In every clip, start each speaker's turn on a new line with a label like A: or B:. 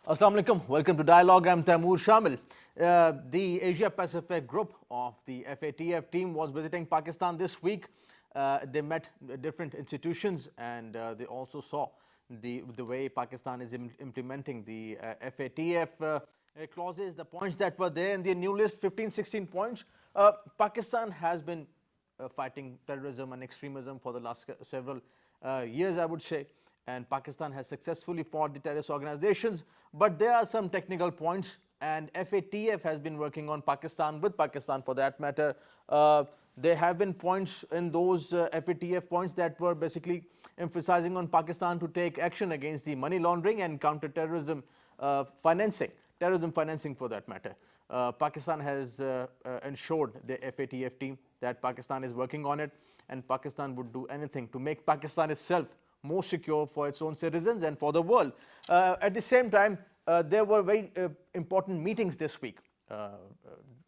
A: Assalamu alaikum. Welcome to Dialogue. I'm Taimur, Shamil. The Asia Pacific group of the FATF team was visiting Pakistan this week. They met different institutions and they also saw the way Pakistan is implementing the FATF clauses, the points that were there in the new list, 15, 16 points. Pakistan has been fighting terrorism and extremism for the last several years, I would say. And Pakistan has successfully fought the terrorist organizations. But there are some technical points, and FATF has been working on Pakistan, with Pakistan for that matter. There have been points in those FATF points that were basically emphasizing on Pakistan to take action against the money laundering and counter-terrorism financing, terrorism financing for that matter. Pakistan has ensured the FATF team that Pakistan is working on it, and Pakistan would do anything to make Pakistan itself more secure for its own citizens and for the world. At the same time, there were very important meetings this week,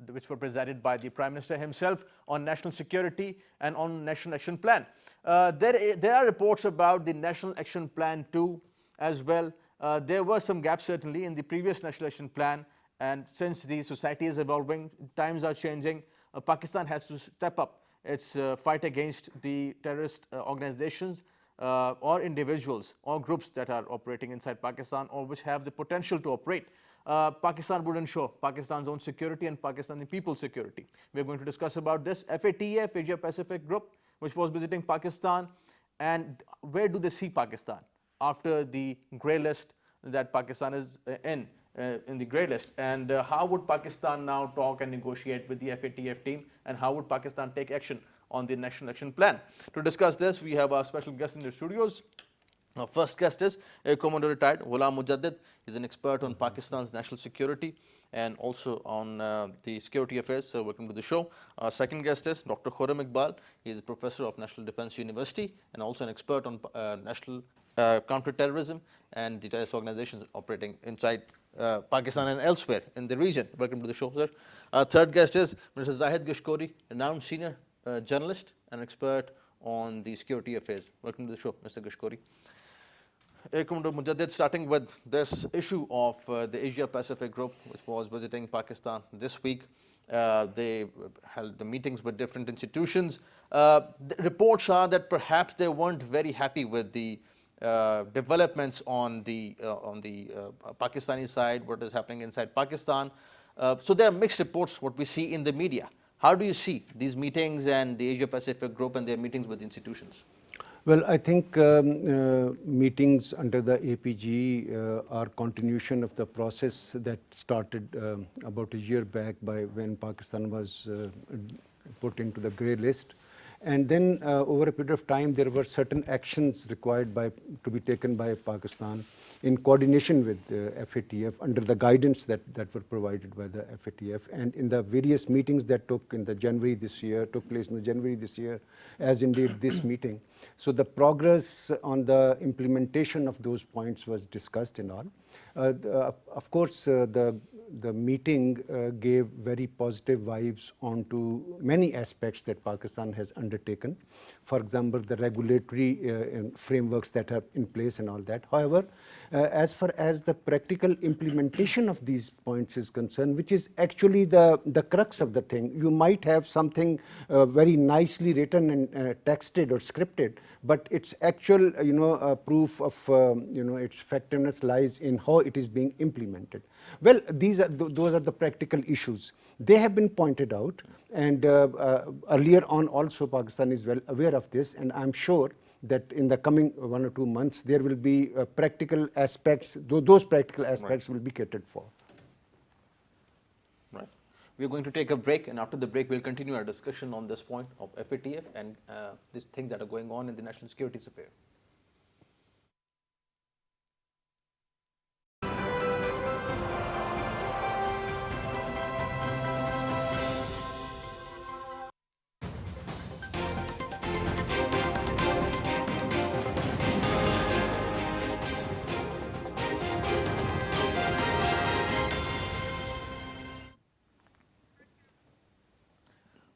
A: which were presided by the Prime Minister himself on national security and on National Action Plan. There are reports about the National Action Plan 2 as well. There were some gaps certainly in the previous National Action Plan, and since the society is evolving, times are changing, Pakistan has to step up its fight against the terrorist organizations or individuals or groups that are operating inside Pakistan or which have the potential to operate. Pakistan would ensure Pakistan's own security and Pakistani people's security. We're going to discuss about this. FATF, Asia Pacific Group, which was visiting Pakistan, and where do they see Pakistan after the grey list that Pakistan is in the grey list, and how would Pakistan now talk and negotiate with the FATF team, and how would Pakistan take action on the National Action Plan? To discuss this, we have our special guest in the studios. Our first guest is Air Commodore retired Ghulam Mujadid. He's an expert on Pakistan's national security and also on the security affairs. So welcome to the show. Our second guest is Dr. Khurram Iqbal. He is a professor of National Defense University and also an expert on national counter-terrorism and the terrorist organizations operating inside Pakistan and elsewhere in the region. Welcome to the show, sir. Our third guest is Mr. Zahid Ghishkori, renowned senior journalist and expert on the security affairs. Welcome to the show, Mr. Ghishkori. Commodore Mujadid, starting with this issue of the Asia Pacific Group, which was visiting Pakistan this week. They held the meetings with different institutions. The reports are that perhaps they weren't very happy with the developments on the Pakistani side, what is happening inside Pakistan. So there are mixed reports, what we see in the media. How do you see these meetings and the Asia Pacific Group and their meetings with institutions?
B: Well, I think meetings under the APG are continuation of the process that started about a year back by when Pakistan was put into the grey list. And then over a period of time, there were certain actions required to be taken by Pakistan in coordination with the FATF under the guidance that were provided by the FATF, and in the various meetings that took place in the January this year, as indeed this meeting. So the progress on the implementation of those points was discussed and all. Of course, the meeting gave very positive vibes onto many aspects that Pakistan has undertaken. For example, the regulatory frameworks that are in place and all that. However, as far as the practical implementation of these points is concerned, which is actually the crux of the thing, you might have something very nicely written and texted or scripted, but its actual proof of its effectiveness lies in how it is being implemented. Well, those are the practical issues. They have been pointed out, and earlier on also Pakistan is well aware of this, and I'm sure that in the coming 1 or 2 months there will be practical aspects, those practical aspects will be catered for.
A: Right. We're going to take a break, and after the break we'll continue our discussion on this point of FATF and these things that are going on in the national security sphere.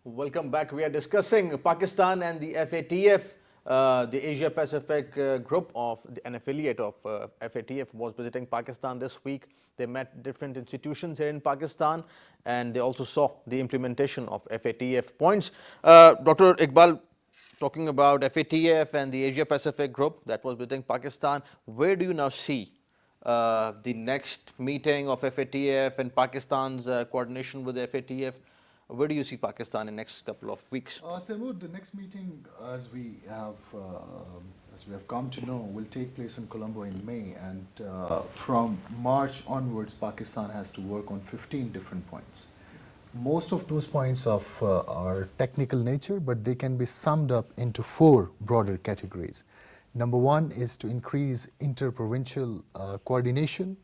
A: Welcome back. We are discussing Pakistan and the FATF The Asia Pacific group of an affiliate of FATF was visiting Pakistan this week. They met different institutions here in Pakistan, and they also saw the implementation of FATF points. Dr. Iqbal, talking about FATF and the Asia Pacific group that was visiting Pakistan, where do you now see the next meeting of FATF and Pakistan's coordination with the FATF? Where do you see Pakistan in the next couple of weeks?
C: Taimur, the next meeting, as we have come to know, will take place in Colombo in May, and from March onwards, Pakistan has to work on 15 different points. Most of those points are technical nature, but they can be summed up into 4 broader categories. Number 1 is to increase interprovincial coordination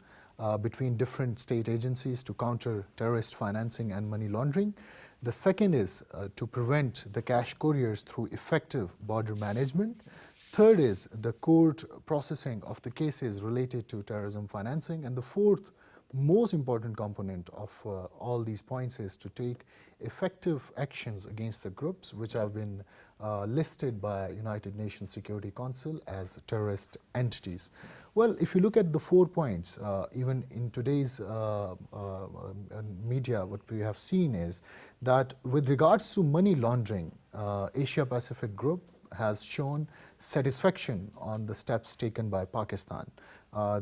C: between different state agencies to counter terrorist financing and money laundering. The second is to prevent the cash couriers through effective border management. Third is the court processing of the cases related to terrorism financing. And the fourth most important component of all these points is to take effective actions against the groups which have been listed by United Nations Security Council as terrorist entities. Well, if you look at the 4 points, even in today's media, what we have seen is that with regards to money laundering, Asia Pacific Group has shown satisfaction on the steps taken by Pakistan.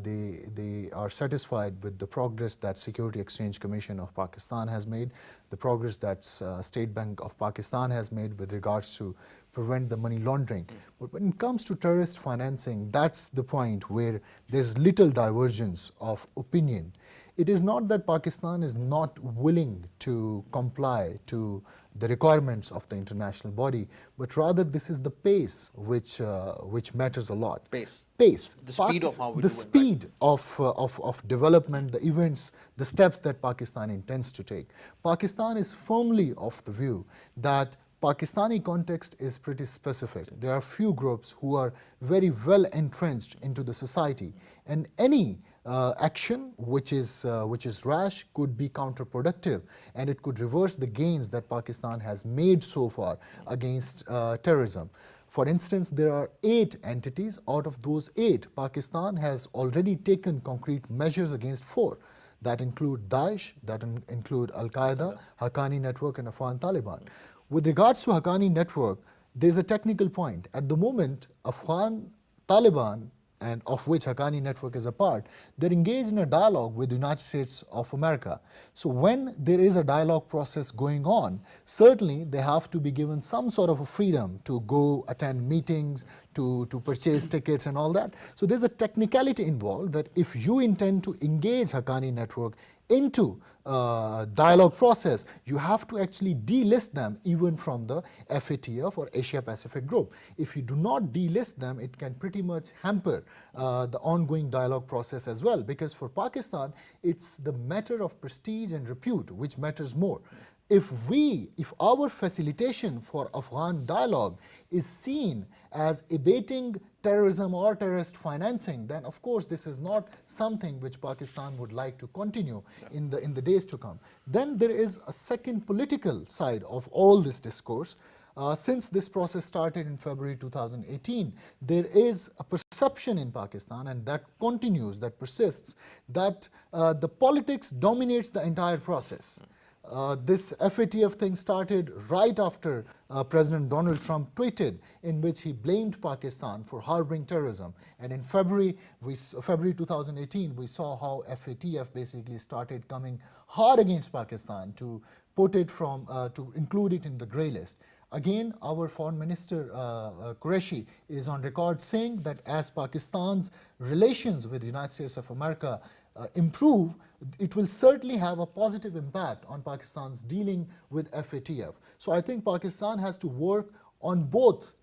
C: They are satisfied with the progress that Security Exchange Commission of Pakistan has made, the progress that State Bank of Pakistan has made with regards to prevent the money laundering. But when it comes to terrorist financing, that's the point where there's little divergence of opinion. It is not that Pakistan is not willing to comply to the requirements of the international body, but rather this is the pace which matters a lot.
A: Pace.
C: The
A: speed of how we
C: the
A: do it,
C: speed of development, the events, the steps that Pakistan intends to take. Pakistan is firmly of the view that Pakistani context is pretty specific. There are few groups who are very well entrenched into the society, and any action which is rash could be counterproductive, and it could reverse the gains that Pakistan has made so far against terrorism. For instance, there are 8 entities. Out of those 8, Pakistan has already taken concrete measures against 4. That include Daesh, that include Al-Qaeda, Haqqani Network, and Afghan Taliban. With regards to Haqqani Network, there's a technical point. At the moment, Afghan Taliban, and of which Haqqani Network is a part, they're engaged in a dialogue with the United States of America. So when there is a dialogue process going on, certainly they have to be given some sort of a freedom to go attend meetings, to purchase tickets and all that. So there's a technicality involved that if you intend to engage Haqqani Network into dialogue process, you have to actually delist them even from the FATF or Asia Pacific Group. If you do not delist them, it can pretty much hamper the ongoing dialogue process as well, because for Pakistan, it's the matter of prestige and repute which matters more. If our facilitation for Afghan dialogue is seen as abating terrorism or terrorist financing, then of course this is not something which Pakistan would like to continue in the days to come. Then there is a second political side of all this discourse. Since this process started in February 2018, there is a perception in Pakistan, and that continues, that persists, that the politics dominates the entire process. This FATF thing started right after President Donald Trump tweeted, in which he blamed Pakistan for harboring terrorism. And in February 2018, we saw how FATF basically started coming hard against Pakistan to put it to include it in the grey list. Again, our Foreign Minister Qureshi is on record saying that as Pakistan's relations with the United States of America improve, it will certainly have a positive impact on Pakistan's dealing with FATF. So I think Pakistan has to work on both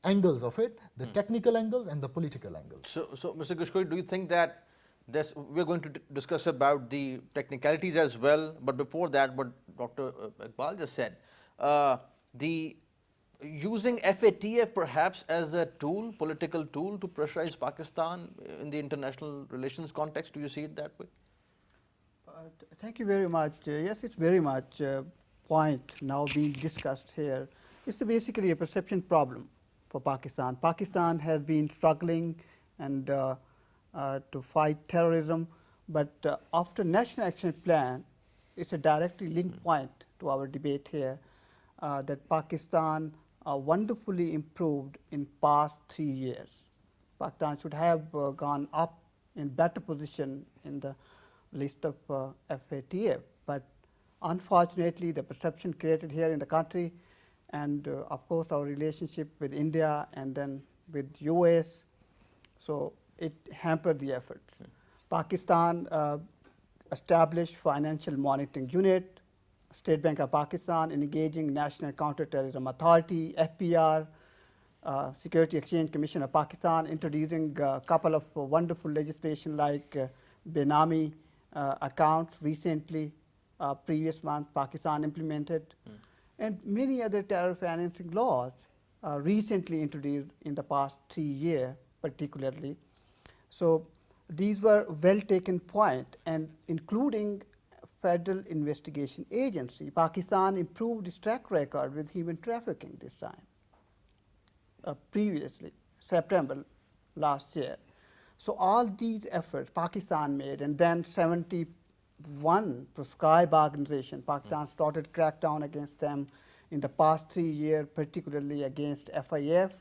C: angles of it, the technical angles and the political angles.
A: So Mr. Ghishkori, do you think that we're going to discuss about the technicalities as well, but before that, what Dr. Iqbal just said, the using FATF perhaps as a tool, political tool, to pressurize Pakistan in the international relations context, do you see it that way?
D: Thank you very much. Yes, it's very much a point now being discussed here. It's basically a perception problem. for Pakistan. Pakistan has been struggling and to fight terrorism, but after National Action Plan, it's a directly linked point to our debate here that Pakistan wonderfully improved in past 3 years. Pakistan should have gone up in better position in the list of FATF, but unfortunately the perception created here in the country and of course our relationship with India and then with US, so it hampered the efforts. Pakistan established Financial Monitoring Unit, State Bank of Pakistan engaging National Counter-Terrorism Authority, FPR, Security Exchange Commission of Pakistan introducing a couple of wonderful legislation like Benami accounts recently, previous month Pakistan implemented, and many other terror financing laws recently introduced in the past 3 years particularly. So these were well taken point, and including Federal Investigation Agency. Pakistan improved its track record with human trafficking this time. Previously, September last year. So all these efforts Pakistan made, and then 71 proscribed organizations, Pakistan started crackdown against them in the past 3 years, particularly against FIF,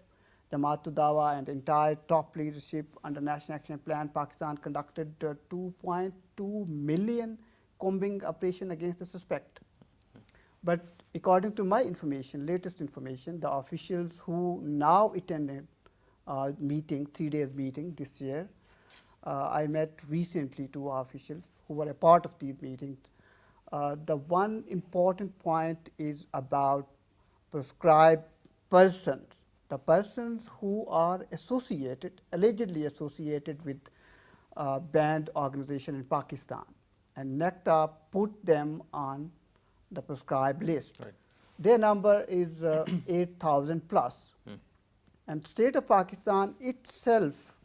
D: Jamaat Dawa, and the entire top leadership under National Action Plan. Pakistan conducted 2.2 million combing operation against the suspect. But according to my information, latest information, the officials who now attended meeting, 3 days meeting this year, I met recently 2 officials who were a part of these meetings. The one important point is about proscribed persons, the persons who are associated, allegedly associated with banned organization in Pakistan, and NECTA put them on the proscribed list.
A: Right.
D: Their number is 8,000 plus. And state of Pakistan itself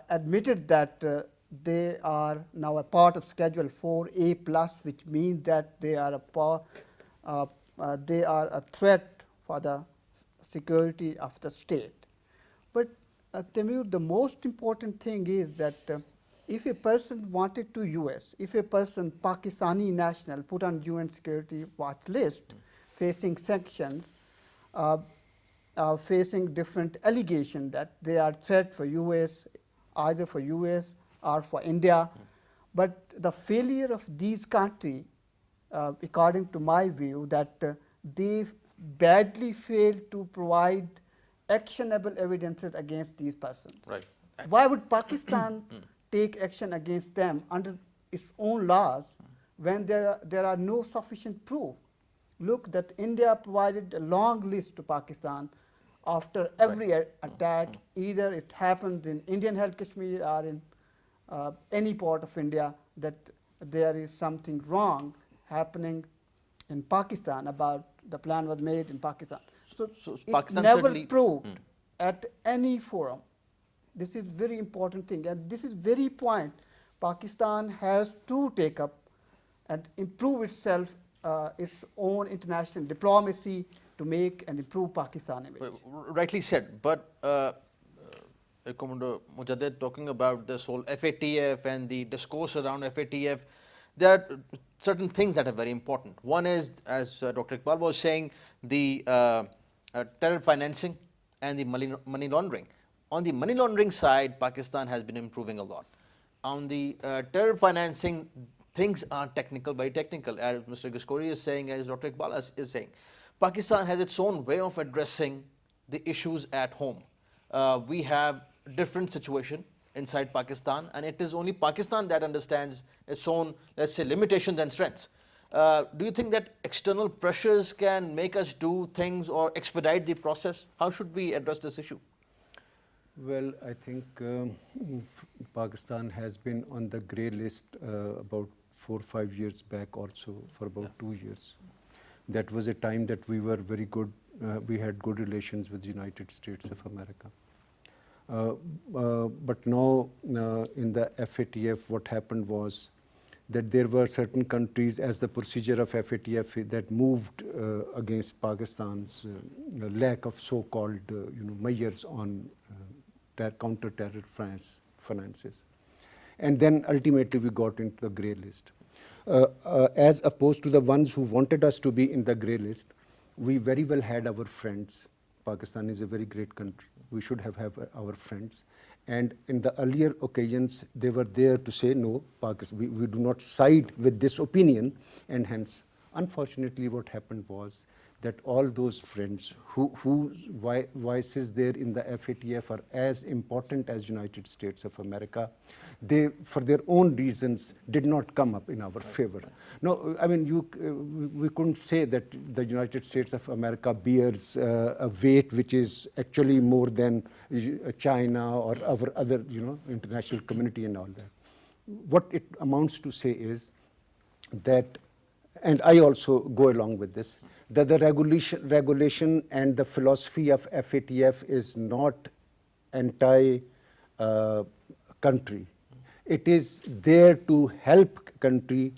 D: admitted that they are now a part of Schedule 4A plus, which means that they are a threat for the security of the state. But Taimur, the most important thing is that if a person wanted to US, if a person, Pakistani national, put on UN security watch list, facing sanctions, facing different allegations that they are threat for US, either for US or for India. But the failure of these countries, according to my view, that they badly failed to provide actionable evidences against these persons.
A: Right.
D: Why would Pakistan take action against them under its own laws when there are no sufficient proof? Look, that India provided a long list to Pakistan after every attack, either it happens in Indian held Kashmir or in any part of India, that there is something wrong happening in Pakistan about the plan was made in Pakistan. So it
A: Pakistan
D: never
A: certainly
D: proved at any forum. This is very important thing, and this is very point Pakistan has to take up and improve itself, its own international diplomacy to make and improve Pakistan image.
A: Rightly said, but Commander Mujadid, talking about this whole FATF and the discourse around FATF, there are certain things that are very important. One is, as Dr. Iqbal was saying, the terror financing and the money laundering. On the money laundering side, Pakistan has been improving a lot. On the terror financing, things are technical, very technical. As Mr. Ghishkori is saying, as Dr. Iqbal is saying, Pakistan has its own way of addressing the issues at home. We have different situation inside Pakistan, and it is only Pakistan that understands its own, let's say, limitations and strengths. Do you think that external pressures can make us do things or expedite the process? How should we address this issue?
B: Well, I think Pakistan has been on the grey list about 4 or 5 years back also, for about 2 years. That was a time that we were very good, we had good relations with the United States of America. But now in the FATF, what happened was that there were certain countries, as the procedure of FATF, that moved against Pakistan's lack of so-called measures on counter-terror finances. And then ultimately we got into the grey list. As opposed to the ones who wanted us to be in the grey list, we very well had our friends. Pakistan is a very great country. We should have our friends. And in the earlier occasions, they were there to say, no, we do not side with this opinion. And hence, unfortunately, what happened was that all those friends whose voices there in the FATF are as important as United States of America, they, for their own reasons, did not come up in our favor. No, I mean, we couldn't say that the United States of America bears a weight which is actually more than China or our other, international community and all that. What it amounts to say is that, and I also go along with this, that the regulation and the philosophy of FATF is not anti-country. It is there to help country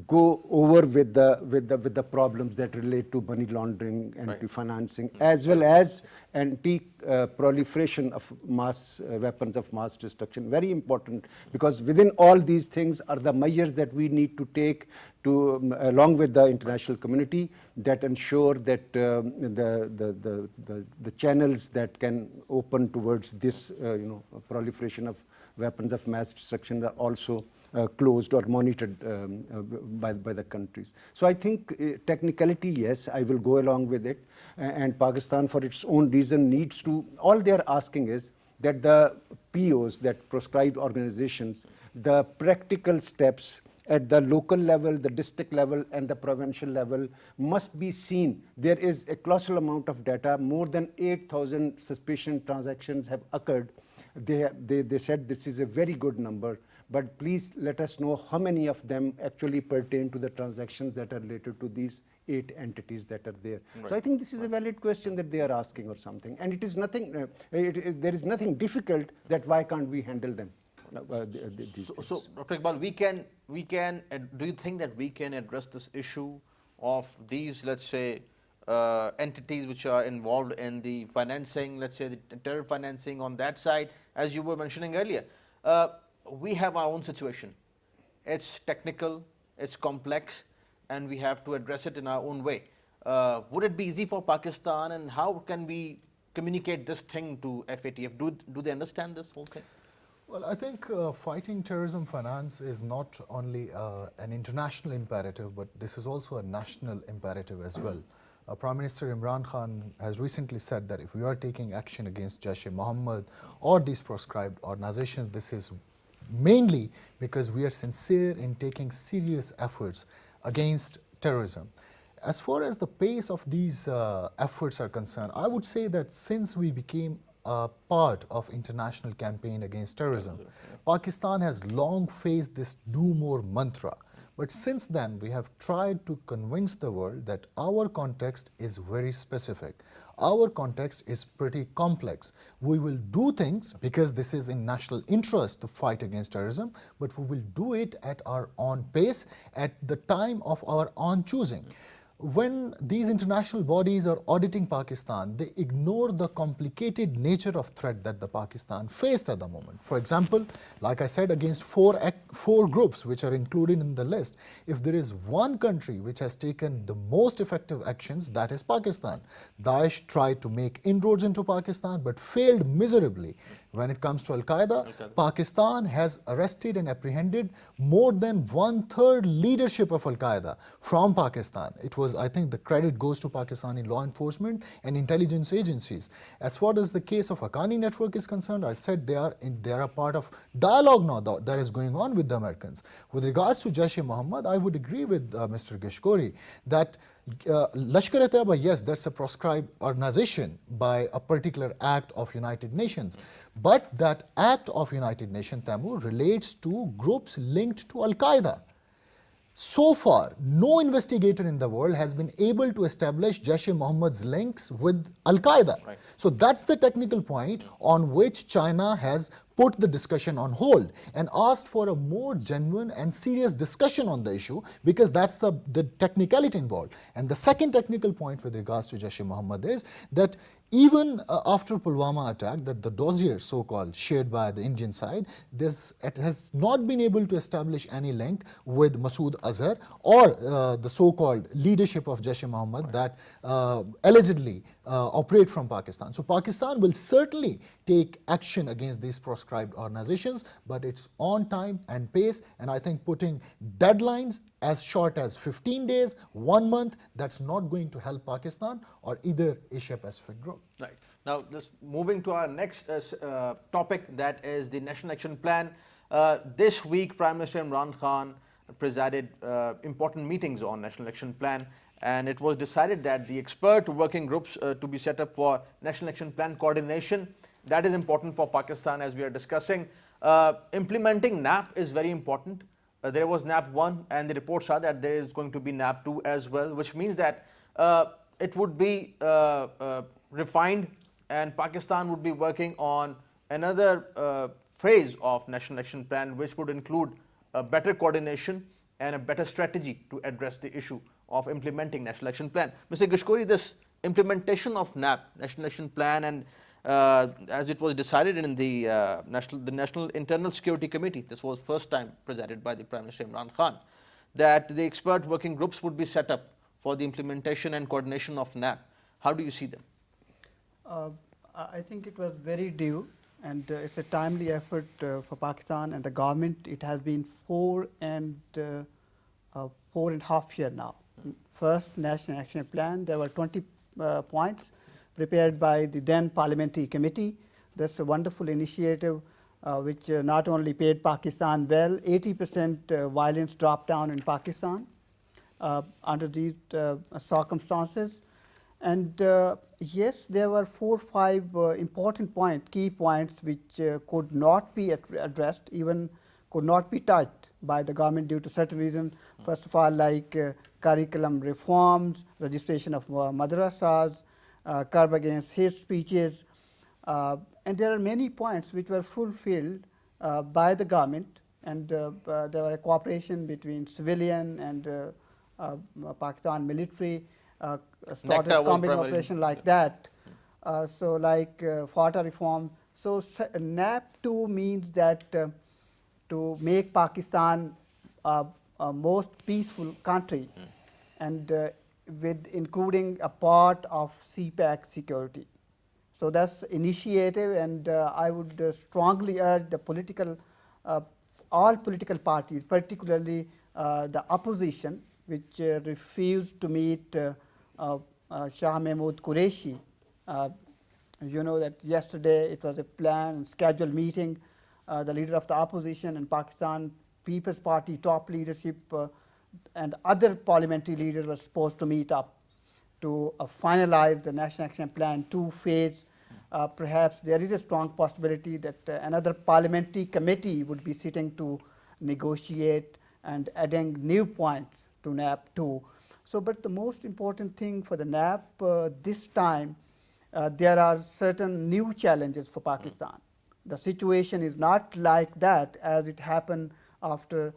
B: go over with the problems that relate to money laundering, anti-financing, as well as anti-proliferation of weapons of mass destruction. Very important, because within all these things are the measures that we need to take to, along with the international community, that ensure that the channels that can open towards this, proliferation of weapons of mass destruction are also closed or monitored by the countries. So I think technicality, yes, I will go along with it. And Pakistan, for its own reason, needs to, all they are asking is that the POs, that proscribed organizations, the practical steps at the local level, the district level, and the provincial level must be seen. There is a colossal amount of data. More than 8,000 suspicion transactions have occurred. They said this is a very good number, but please let us know how many of them actually pertain to the transactions that are related to these 8 entities that are there. Right. So I think this is a valid question that they are asking or something, and it is nothing. There is nothing difficult that why can't we handle them.
A: So, Dr. Iqbal, we can. Do you think that we can address this issue of these, let's say, entities which are involved in the financing, let's say the terror financing on that side, as you were mentioning earlier? We have our own situation. It's technical, it's complex, and we have to address it in our own way. Would it be easy for Pakistan, and how can we communicate this thing to FATF? Do they understand this whole thing?
C: Well, I think fighting terrorism finance is not only an international imperative, but this is also a national imperative as well. Prime Minister Imran Khan has recently said that if we are taking action against Jaish-e-Mohammed or these proscribed organizations, this is mainly because we are sincere in taking serious efforts against terrorism. As far as the pace of these efforts are concerned, I would say that since we became a part of international campaign against terrorism, Pakistan has long faced this do more mantra. But since then, we have tried to convince the world that our context is very specific. Our context is pretty complex. We will do things because this is in national interest to fight against terrorism, but we will do it at our own pace, at the time of our own choosing. When these international bodies are auditing Pakistan, they ignore the complicated nature of threat that the Pakistan faced at the moment. For example, like I said, against four groups which are included in the list, if there is one country which has taken the most effective actions, that is Pakistan. Daesh tried to make inroads into Pakistan but failed miserably. When it comes to Al-Qaeda, Pakistan has arrested and apprehended more than 1/3 leadership of Al-Qaeda from Pakistan. It was, I think the credit goes to Pakistani law enforcement and intelligence agencies. As far as the case of Haqqani network is concerned, I said they are a part of dialogue now that is going on with the Americans. With regards to Jaish-e-Mohammed, I would agree with Mr. Ghishkori that Lashkar-e-Taiba, yes, that's a proscribed organization by a particular act of United Nations. But that act of United Nations, Taimur, relates to groups linked to Al-Qaeda. So far, no investigator in the world has been able to establish Jaish-e-Mohammed's links with Al-Qaeda.
A: Right.
C: So that's the technical point on which China has put the discussion on hold and asked for a more genuine and serious discussion on the issue, because that's the technicality involved. And the second technical point with regards to Jaish-e-Mohammed is that even after Pulwama attack, that the dossier so-called shared by the Indian side, it has not been able to establish any link with Masood Azhar or the so-called leadership of Jaish-e-Mohammed that allegedly operate from Pakistan. So Pakistan will certainly take action against these proscribed organizations, but it's on time and pace, and I think putting deadlines as short as 15 days, 1 month, that's not going to help Pakistan or either Asia-Pacific group.
A: Right. Now, just moving to our next topic, that is the National Action Plan. This week, Prime Minister Imran Khan presided important meetings on National Action Plan, and it was decided that the expert working groups to be set up for National Action Plan coordination, that is important for Pakistan, as we are discussing. Implementing NAP is very important. There was NAP 1, and the reports are that there is going to be NAP 2 as well, which means that it would be refined, and Pakistan would be working on another phase of National Action Plan, which would include a better coordination and a better strategy to address the issue of implementing National Action Plan. Mr. Ghishkori, this implementation of NAP, National Action Plan, and as it was decided in the National Internal Security Committee, this was first time presided by the Prime Minister Imran Khan, that the expert working groups would be set up for the implementation and coordination of NAP. How do you see them?
D: I think it was very due, and it's a timely effort for Pakistan and the government. It has been 4.5 years now. First National Action Plan, there were 20 points prepared by the then parliamentary committee. That's a wonderful initiative which not only paid Pakistan well, 80% violence dropped down in Pakistan under these circumstances. And yes, there were 4 or 5 important points, key points, which could not be addressed, even could not be touched by the government due to certain reasons. First of all, like curriculum reforms, registration of madrasas, curb against hate speeches, and there are many points which were fulfilled by the government, and there were a cooperation between civilian and Pakistan military, started a combat operation like that. So like FATA reform. So NAP 2 means that to make Pakistan a most peaceful country, and with including a part of CPAC security. So that's initiative, and I would strongly urge the all political parties, particularly the opposition, which refused to meet Shah Mahmood Qureshi. You know that yesterday it was a planned scheduled meeting. The leader of the opposition and Pakistan People's Party top leadership and other parliamentary leaders were supposed to meet up to finalize the National Action Plan 2 phase. Perhaps there is a strong possibility that another parliamentary committee would be sitting to negotiate and adding new points to NAP 2. So, but the most important thing for the NAP this time, there are certain new challenges for Pakistan. The situation is not like that as it happened after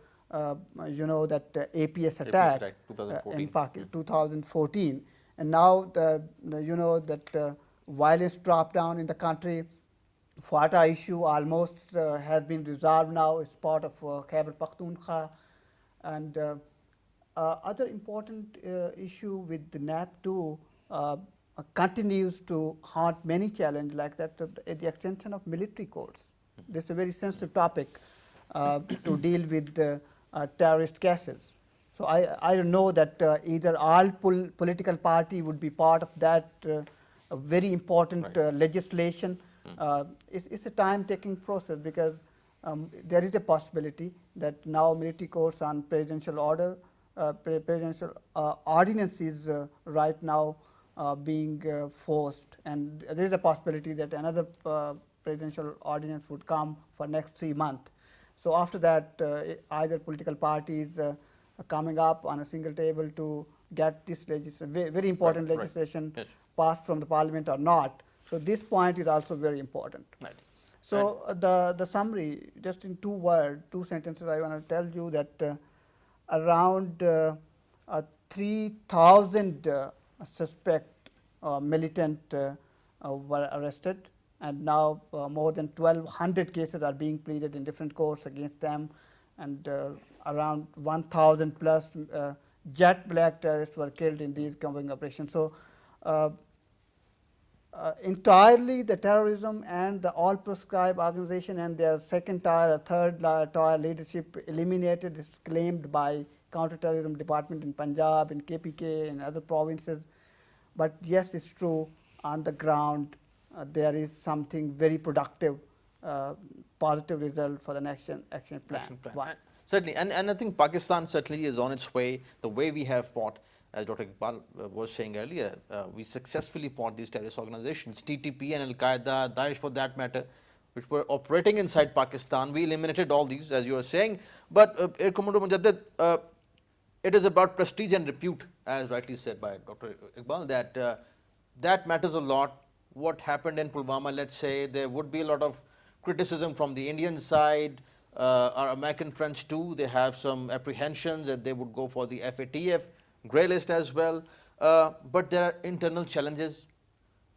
D: you know that APS attack in 2014, and now you know that violence dropped down in the country. FATA issue almost has been resolved now. It's part of Khyber Pakhtunkhwa, and other important issue with the NAP 2 continues to haunt many challenges, like that the extension of military courts. This is a very sensitive topic to deal with terrorist cases. So I don't know that either all political party would be part of that very important legislation. It's a time-taking process, because there is a possibility that now military courts on presidential order, presidential ordinances right now being forced, and there is a possibility that another presidential ordinance would come for next 3 months. So after that, either political parties coming up on a single table to get this very important
A: Right, right.
D: legislation
A: Yes.
D: passed from the parliament or not. So this point is also very important.
A: Right.
D: So the summary, just in 2 sentences, I want to tell you that around 3,000 suspect militant were arrested, and now more than 1,200 cases are being pleaded in different courts against them, and around 1,000 plus jet black terrorists were killed in these coming operations. So entirely the terrorism and the all proscribed organization and their second tier or third tier leadership eliminated is claimed by counterterrorism department in Punjab, in KPK, in other provinces. But yes, it's true, on the ground there is something very productive, positive result for the next action plan.
A: Action plan.
D: One.
A: Certainly, and I think Pakistan certainly is on its way. The way we have fought, as Dr. Iqbal was saying earlier, we successfully fought these terrorist organizations, TTP and Al-Qaeda, Daesh for that matter, which were operating inside Pakistan. We eliminated all these, as you were saying. But Air Commodore Mujadid, it is about prestige and repute, as rightly said by Dr. Iqbal, that that matters a lot. What happened in Pulwama, let's say, there would be a lot of criticism from the Indian side. Our American friends too, they have some apprehensions that they would go for the FATF grey list as well. But there are internal challenges.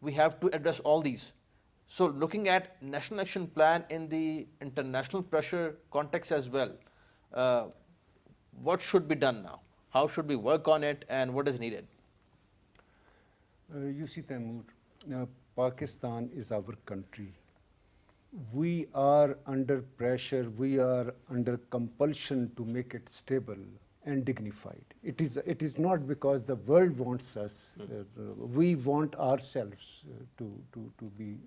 A: We have to address all these. So looking at National Action Plan in the international pressure context as well, what should be done now? How should we work on it, and what is needed?
B: You see, Taimur, Pakistan is our country. We are under pressure, we are under compulsion to make it stable and dignified. It is not because the world wants us, we want ourselves to be.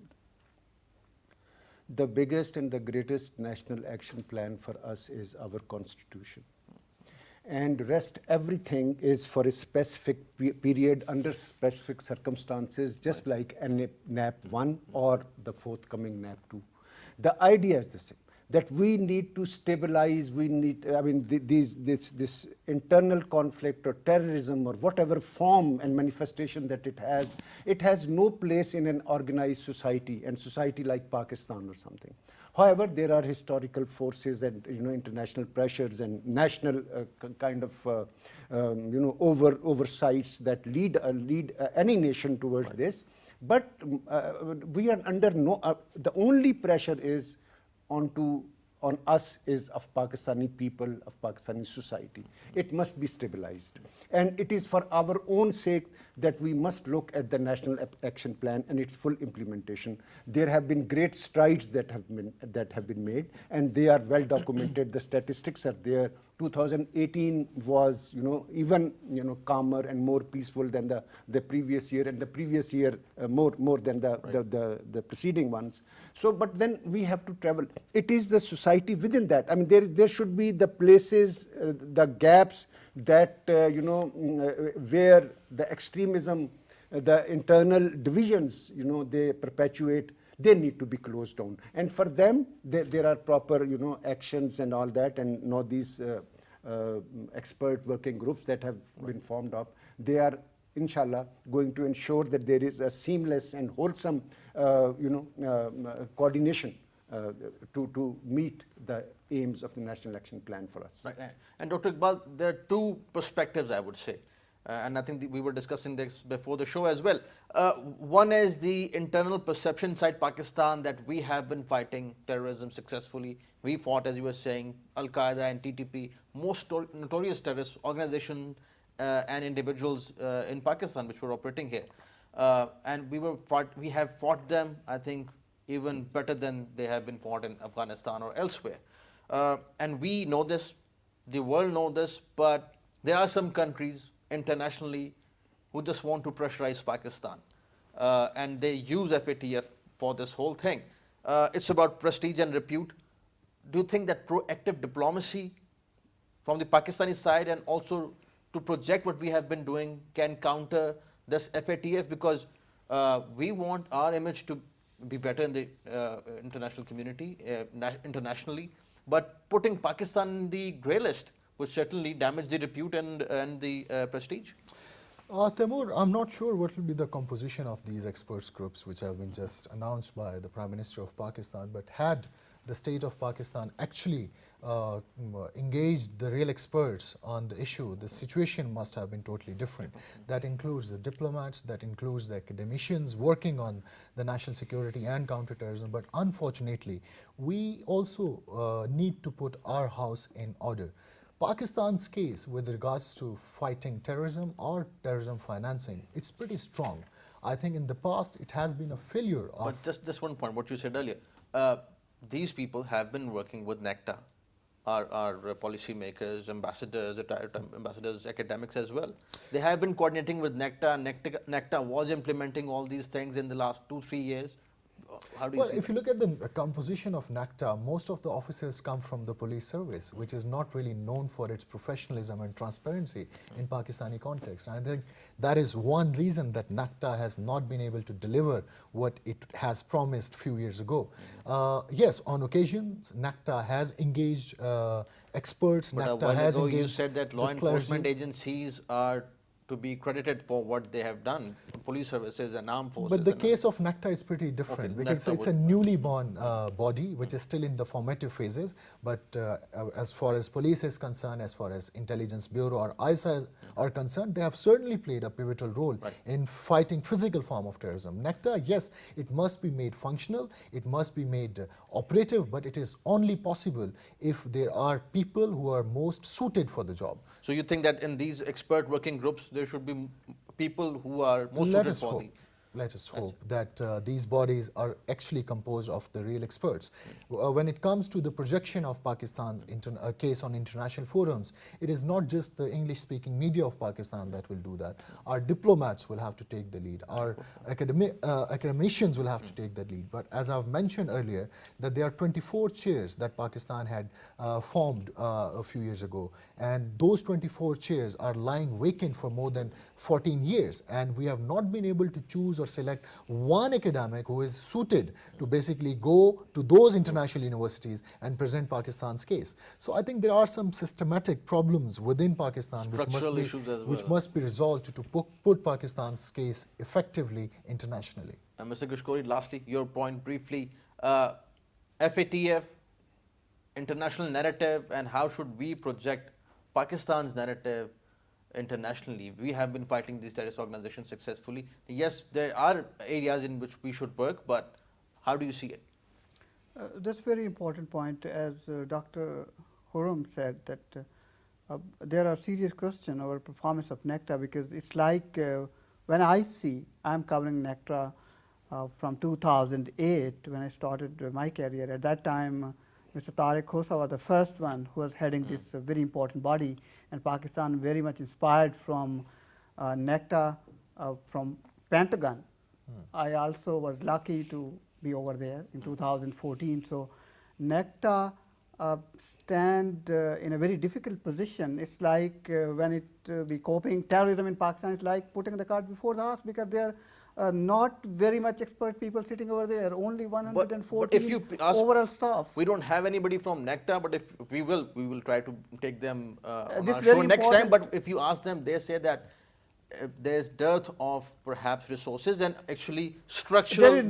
B: The biggest and the greatest national action plan for us is our constitution. And rest everything is for a specific period under specific circumstances, just like NAP 1 or the forthcoming NAP 2. The idea is the same, that we need to stabilize, we need, I mean, this internal conflict or terrorism or whatever form and manifestation that it has no place in an organized society, and society like Pakistan or something. However, there are historical forces and international pressures and national kind of oversights that lead any nation towards this. But we are under the only pressure is on us is of Pakistani people, of Pakistani society. It must be stabilized. And it is for our own sake that we must look at the National Action Plan and its full implementation. There have been great strides that have been made, and they are well documented. The statistics are there. 2018 was, even calmer and more peaceful than the previous year, and the previous year more than the preceding ones. So, but then we have to travel. It is the society within that. I mean, there should be the places, the gaps that where the extremism, the internal divisions, they perpetuate. They need to be closed down, and for them there are proper actions and all that, and now these expert working groups that have been formed up, they are inshallah going to ensure that there is a seamless and wholesome coordination to meet the aims of the National Action Plan for us.
A: Right. And Dr. Iqbal, there are two perspectives, I would say. And I think we were discussing this before the show as well. One is the internal perception inside Pakistan that we have been fighting terrorism successfully. We fought, as you were saying, Al-Qaeda and TTP, most notorious terrorist organizations and individuals in Pakistan which were operating here. And we have fought them, I think, even better than they have been fought in Afghanistan or elsewhere. And we know this, the world knows this, but there are some countries internationally who just want to pressurize Pakistan, and they use FATF for this whole thing. It's about prestige and repute. Do you think that proactive diplomacy from the Pakistani side and also to project what we have been doing can counter this FATF, because we want our image to be better in the international community, internationally, but putting Pakistan in the grey list, would certainly damage the repute and the prestige.
C: Taimur, I'm not sure what will be the composition of these experts groups which have been just announced by the Prime Minister of Pakistan, but had the state of Pakistan actually engaged the real experts on the issue, the situation must have been totally different. That includes the diplomats, that includes the academicians working on the national security and counterterrorism, but unfortunately, we also need to put our house in order. Pakistan's case with regards to fighting terrorism or terrorism financing, it's pretty strong. I think in the past it has been a failure of...
A: But just one point, what you said earlier. These people have been working with NECTA, our policymakers, ambassadors, retired ambassadors, academics as well. They have been coordinating with NECTA. NECTA was implementing all these things in the last 2-3 years. How do you see
C: if you look at the composition of NACTA, most of the officers come from the police service, which is not really known for its professionalism and transparency in Pakistani context. And I think that is one reason that NACTA has not been able to deliver what it has promised few years ago. Yes, on occasions, NACTA has engaged experts.
A: But
C: NACTA
A: a while
C: has
A: ago
C: engaged
A: you said that law enforcement agencies are to be credited for what they have done, police services and armed forces.
C: But the case of NACTA is pretty different because it's a newly born body which is still in the formative phases. But as far as police is concerned, as far as Intelligence Bureau or ISA are concerned, they have certainly played a pivotal role in fighting physical form of terrorism. NACTA, yes, it must be made functional, it must be made operative, but it is only possible if there are people who are most suited for the job.
A: So you think that in these expert working groups, there should be people who are most suited for the...
C: Let us hope that these bodies are actually composed of the real experts. When it comes to the projection of Pakistan's case on international forums, it is not just the English-speaking media of Pakistan that will do that. Our diplomats will have to take the lead. Our academicians will have to take the lead. But as I've mentioned earlier, that there are 24 chairs that Pakistan had formed a few years ago. And those 24 chairs are lying vacant for more than 14 years. And we have not been able to choose or select one academic who is suited to basically go to those international universities and present Pakistan's case. So I think there are some systematic problems within Pakistan which must be resolved to put Pakistan's case effectively internationally.
A: Mr. Ghishkori, lastly, your point briefly. FATF, international narrative, and how should we project Pakistan's narrative internationally? We have been fighting these terrorist organizations successfully. Yes, there are areas in which we should work, but how do you see it?
D: That's a very important point. As Dr. Khurram said, that there are serious questions over performance of NECTA, because it's like when I'm covering NECTA from 2008 when I started my career. At that time, Mr. Tariq Khosa was the first one who was heading this very important body, and Pakistan very much inspired from NECTA from Pentagon. I also was lucky to be over there in 2014. So NECTA stand in a very difficult position. It's like when it be coping terrorism in Pakistan, it's like putting the cart before the horse, because there are not very much expert people sitting over there, only 114 overall staff.
A: We don't have anybody from NECTA, but if we will try to take them on our show next time. But if you ask them, they say that there's dearth of perhaps resources and actually structural,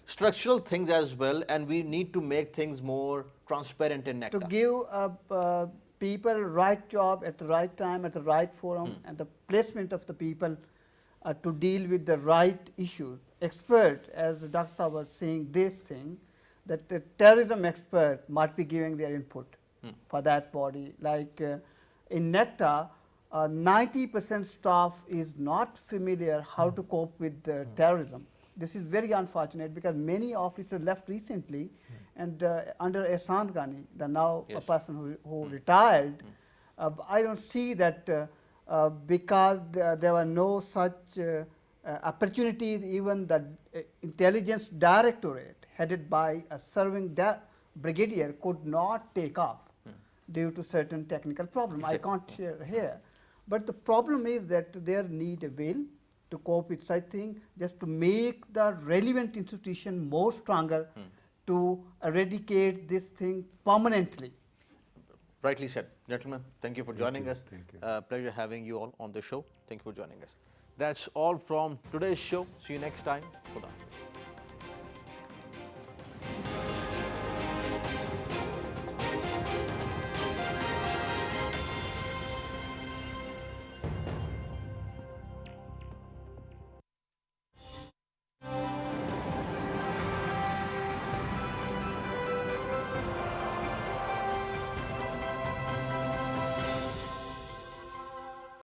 A: structural things as well, and we need to make things more transparent in NECTA.
D: To give people right job at the right time, at the right forum, and the placement of the people to deal with the right issues. Expert, as the Dr. was saying this thing, that the terrorism expert might be giving their input for that body. Like in NECTA, 90% staff is not familiar how to cope with terrorism. This is very unfortunate, because many officers left recently, and under Ehsan Ghani, the now a person who retired, I don't see that because there were no such opportunities. Even the intelligence directorate headed by a serving brigadier could not take off due to certain technical problems. I can't share here. But the problem is that there need a will to cope with such thing, just to make the relevant institution more stronger to eradicate this thing permanently.
A: Rightly said. Gentlemen, thank you for joining us.
B: Thank you.
A: Pleasure having you all on the show. Thank you for joining us. That's all from today's show. See you next time. Khuda Hafiz.